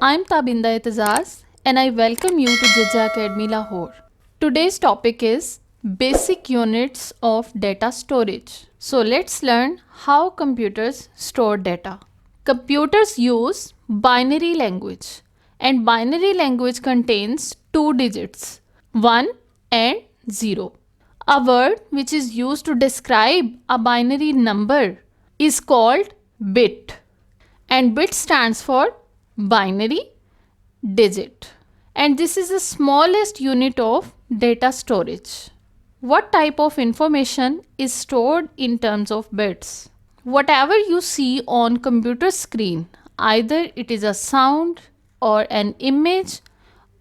I'm Tabinda Etazaz and I welcome you to Jijja Academy Lahore. Today's topic is basic units of data storage. So let's learn how computers store data. Computers use binary language and binary language contains two digits 1 and 0. A word which is used to describe a binary number is called bit, and bit stands for binary digit, and this is the smallest unit of data storage. What type of information is stored in terms of bits? Whatever you see on computer screen, either it is a sound or an image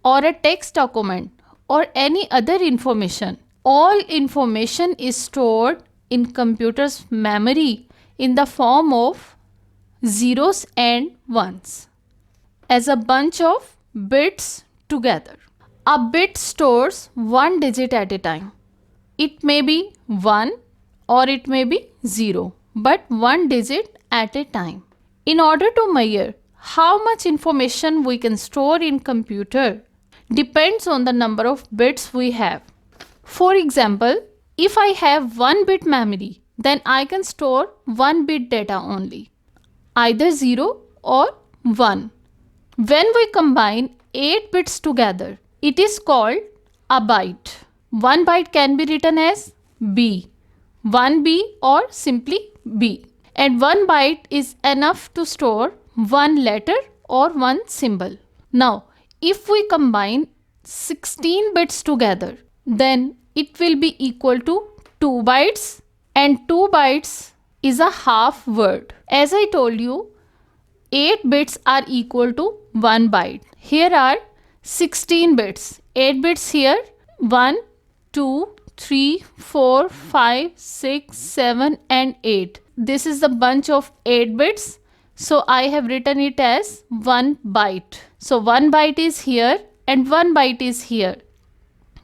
or a text document or any other information, all information is stored in computer's memory in the form of zeros and ones as a bunch of bits together. A bit stores one digit at a time. It may be 1 or it may be 0, but one digit at a time. In order to measure how much information we can store in computer depends on the number of bits we have. For example, if I have 1 bit memory, then I can store 1 bit data only, either 0 or 1. When we combine 8 bits together, it is called a byte. 1 byte can be written as B, 1B or simply B. And 1 byte is enough to store one letter or one symbol. Now, if we combine 16 bits together, then it will be equal to 2 bytes, and 2 bytes is a half word. As I told you, 8 bits are equal to 1 byte. Here are 16 bits. 8 bits here, 1, 2, 3, 4, 5, 6, 7 and 8. This is the bunch of 8 bits. So I have written it as 1 byte. So 1 byte is here and 1 byte is here.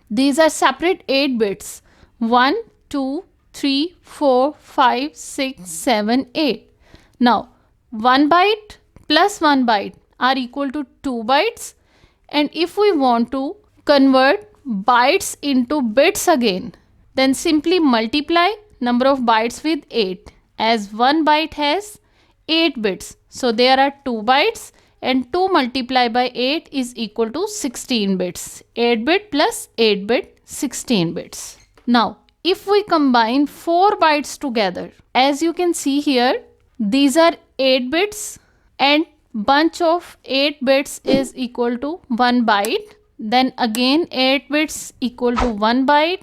These are separate 8 bits. 1, 2, 3, 4, 5, 6, 7, 8. Now 1 byte plus 1 byte are equal to 2 bytes, and if we want to convert bytes into bits again, then simply multiply number of bytes with 8, as 1 byte has 8 bits. So there are 2 bytes and 2 multiplied by 8 is equal to 16 bits. 8 bit plus 8 bit, 16 bits. Now if we combine 4 bytes together, as you can see here, these are 8 bits and bunch of 8 bits is equal to 1 byte. Then again 8 bits equal to 1 byte.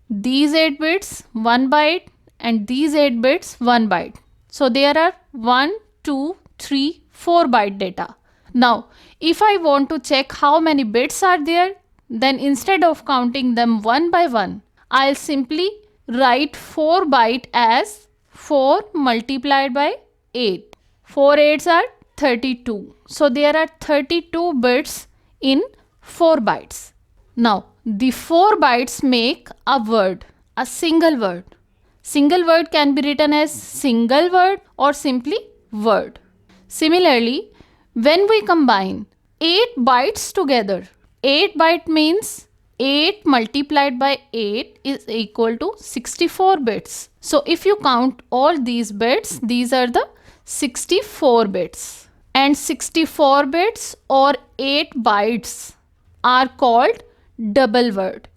These 8 bits 1 byte and these 8 bits 1 byte. So there are 1, 2, 3, 4 byte data. Now if I want to check how many bits are there, then instead of counting them one by one, I'll simply write 4 byte as 4 multiplied by 8. 4 8s are 32. So there are 32 bits in 4 bytes. Now the 4 bytes make a word, a single word. Single word can be written as single word or simply word. Similarly, when we combine 8 bytes together, 8 byte means 8 multiplied by 8 is equal to 64 bits. So if you count all these bits, these are the 64 bits. And 64 bits or 8 bytes are called double word.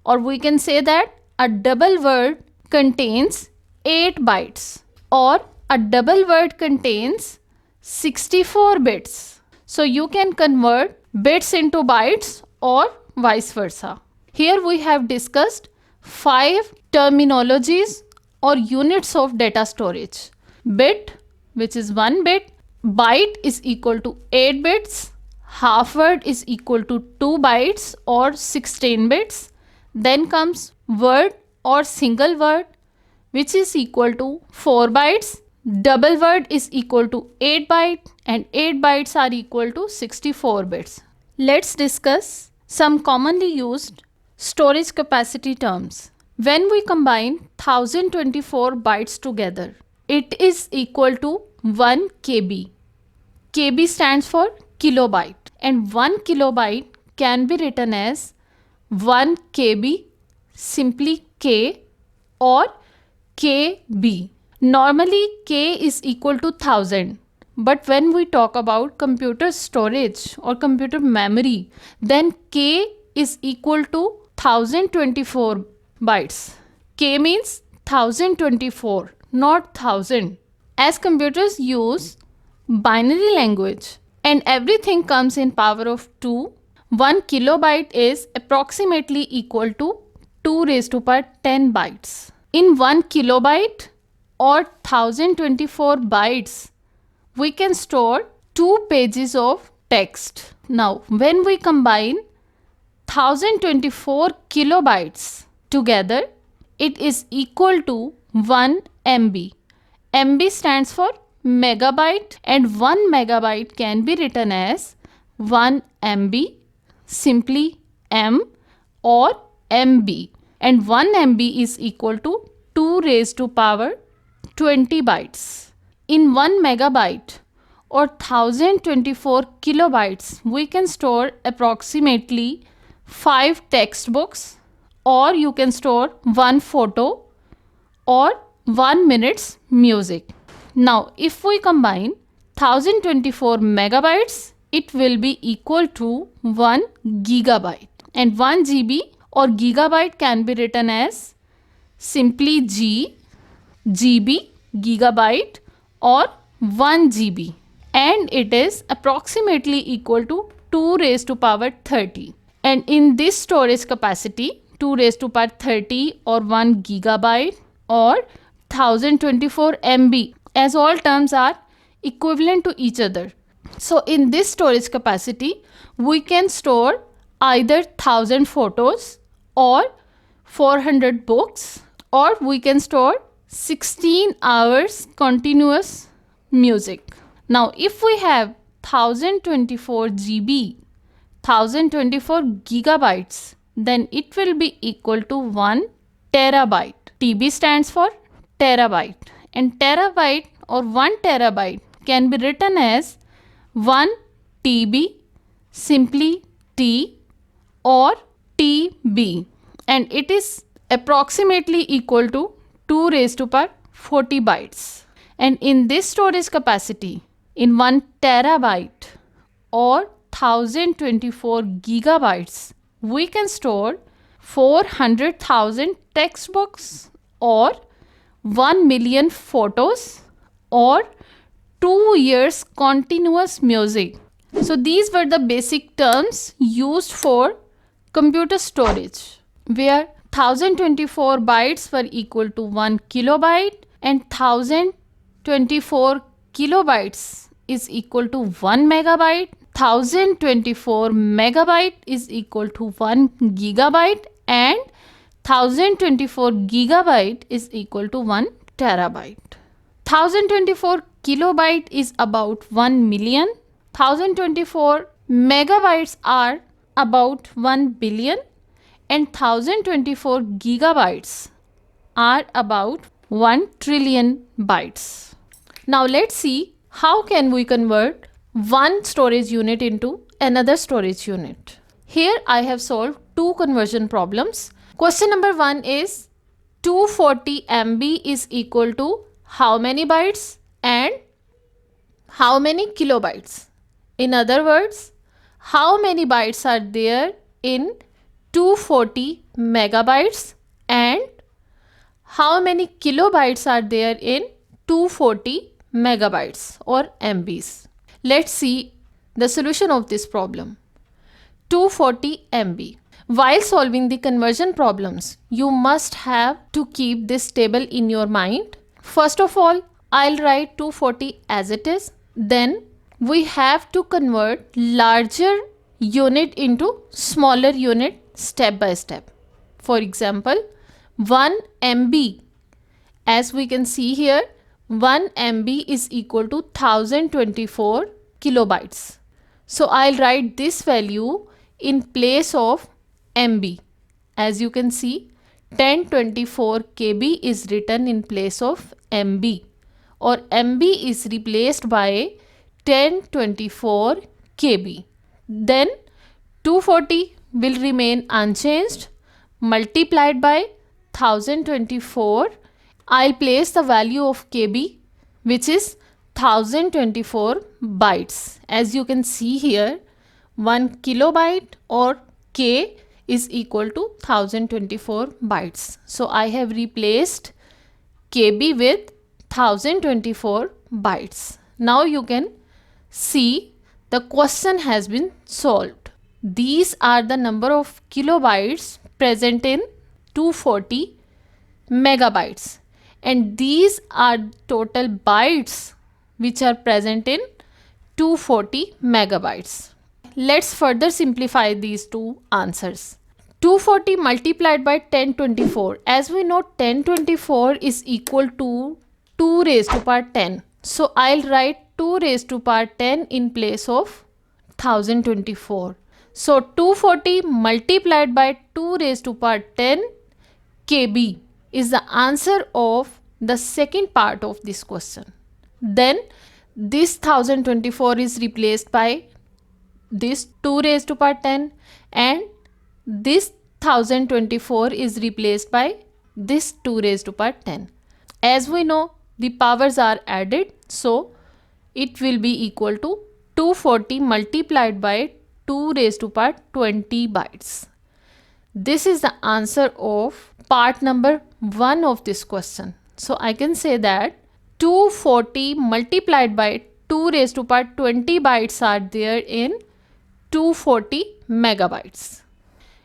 Or we can say that a double word contains 8 bytes or a double word contains 64 bits. So you can convert bits into bytes or vice versa. Here we have discussed 5 terminologies or units of data storage. Bit, which is 1 bit, byte is equal to 8 bits, half word is equal to 2 bytes or 16 bits. Then comes word or single word, which is equal to 4 bytes. Double word is equal to 8 bytes and 8 bytes are equal to 64 bits. Let's discuss some commonly used storage capacity terms. When we combine 1024 bytes together, it is equal to 1 KB. KB stands for kilobyte, and 1 kilobyte can be written as 1 KB, simply K, or KB. Normally K is equal to 1000, but when we talk about computer storage or computer memory, then K is equal to 1024 bytes. K means 1024, not 1000. As computers use binary language and everything comes in power of 2, 1 kilobyte is approximately equal to 2 raised to power 10 bytes. In 1 kilobyte or 1024 bytes, we can store 2 pages of text. Now, when we combine 1024 kilobytes together, it is equal to 1 MB. MB stands for megabyte, and 1 megabyte can be written as 1 MB, simply M, or MB. And 1 MB is equal to 2 raised to power 20 bytes. In 1 megabyte or 1024 kilobytes, we can store approximately 5 textbooks, or you can store 1 photo or 1 minute's music. Now, if we combine 1024 megabytes, it will be equal to 1 gigabyte. And 1 GB or gigabyte can be written as simply G, GB, gigabyte, or 1 GB. And it is approximately equal to 2 raised to power 30. And in this storage capacity, 2 raised to power 30 or 1 gigabyte or 1024 MB, as all terms are equivalent to each other. So in this storage capacity, we can store either 1000 photos or 400 books, or we can store 16 hours continuous music. Now, if we have 1024 GB, 1024 gigabytes, then it will be equal to 1 terabyte. TB stands for terabyte, and terabyte or 1 terabyte can be written as 1 TB, simply T, or TB, and it is approximately equal to 2 raised to power 40 bytes. And in this storage capacity, in 1 terabyte or 1024 gigabytes, we can store 400,000 textbooks or 1 million photos or 2 years continuous music. So these were the basic terms used for computer storage, where 1024 bytes were equal to 1 kilobyte and 1024 kilobytes is equal to 1 megabyte. 1024 megabyte is equal to 1 gigabyte, and 1024 gigabyte is equal to 1 terabyte. 1024 kilobyte is about 1 million. 1024 megabytes are about 1 billion, and 1024 gigabytes are about 1 trillion bytes. Now let's see how can we convert one storage unit into another storage unit. Here I have solved 2 conversion problems. Question number 1 is 240 MB is equal to how many bytes and how many kilobytes. In other words, how many bytes are there in 240 megabytes and how many kilobytes are there in 240 megabytes or MBs. Let's see the solution of this problem. 240 MB. While solving the conversion problems, you must have to keep this table in your mind. First of all, I'll write 240 as it is. Then we have to convert larger unit into smaller unit step by step. For example, 1 MB. As we can see here, 1 MB is equal to 1024 kilobytes. So I'll write this value in place of MB. As you can see, 1024 KB is written in place of MB, or MB is replaced by 1024 kb. Then 240 will remain unchanged, multiplied by 1024. I'll place the value of kb, which is 1024 bytes. As you can see here, 1 kilobyte or k is equal to 1024 bytes. So I have replaced kb with 1024 bytes. Now you can see the question has been solved. These are the number of kilobytes present in 240 megabytes, and these are total bytes which are present in 240 megabytes. Let's further simplify these two answers. 240 multiplied by 1024. As we know, 1024 is equal to 2 raised to power 10. So I'll write 2 raised to power 10 in place of 1024. So 240 multiplied by 2 raised to power 10 kb is the answer of the second part of this question. Then this 1024 is replaced by this 2 raised to power 10, and this 1024 is replaced by this 2 raised to power 10. As we know, the powers are added, so it will be equal to 240 multiplied by 2 raised to power 20 bytes. This is the answer of part number 1 of this question. So I can say that 240 multiplied by 2 raised to power 20 bytes are there in 240 megabytes.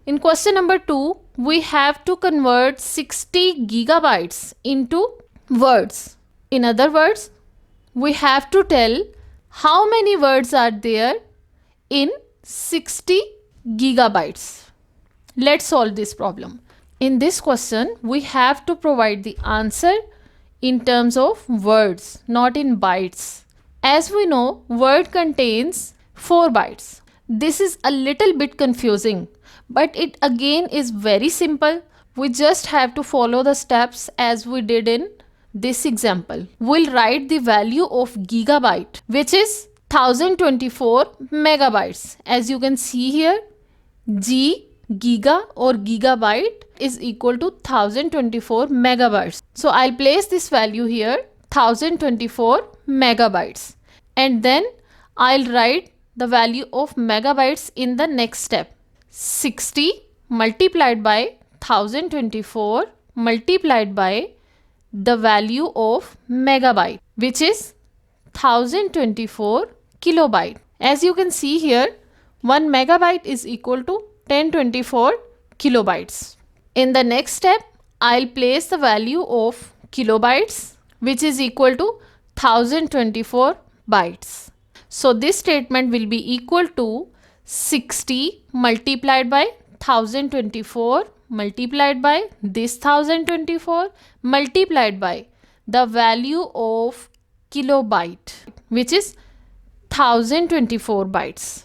In question number 2, we have to convert 60 gigabytes into words. In other words, we have to tell how many words are there in 60 gigabytes. Let's solve this problem. In this question, we have to provide the answer in terms of words, not in bytes. As we know, word contains 4 bytes. This is a little bit confusing, but it again is very simple. We just have to follow the steps as we did in this example. We'll write the value of gigabyte, which is 1024 megabytes. As you can see here, giga or gigabyte is equal to 1024 megabytes. So I'll place this value here, 1024 megabytes, and then I'll write the value of megabytes in the next step. 60 multiplied by 1024 multiplied by the value of megabyte, which is 1024 kilobyte. As you can see here, 1 megabyte is equal to 1024 kilobytes. In the next step, I'll place the value of kilobytes, which is equal to 1024 bytes. So this statement will be equal to 60 multiplied by 1024 multiplied by this 1024 multiplied by the value of kilobyte, which is 1024 bytes.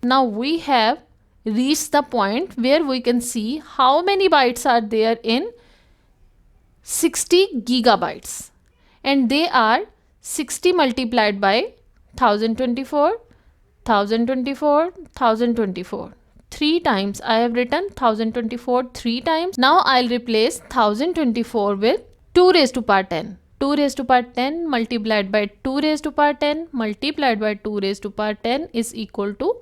Now we have reached the point where we can see how many bytes are there in 60 gigabytes, and they are 60 multiplied by 1024, 1024, 1024. 3 times. I have written 1024 3 times. Now I'll replace 1024 with 2 raised to power 10. 2 raised to power 10 multiplied by 2 raised to power 10 multiplied by 2 raised to power 10 is equal to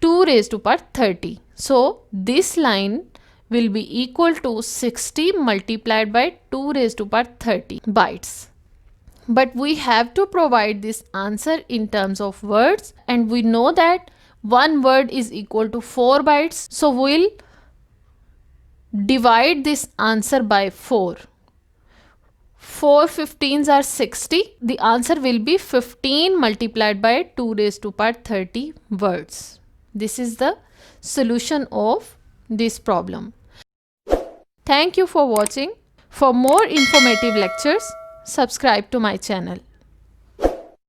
2 raised to power 30. So this line will be equal to 60 multiplied by 2 raised to power 30 bytes. But we have to provide this answer in terms of words, and we know that one word is equal to 4 bytes. So we'll divide this answer by 4. 4 15s are 60. The answer will be 15 multiplied by 2 raised to power 30 words. This is the solution of this problem. Thank you for watching. For more informative lectures, subscribe to my channel.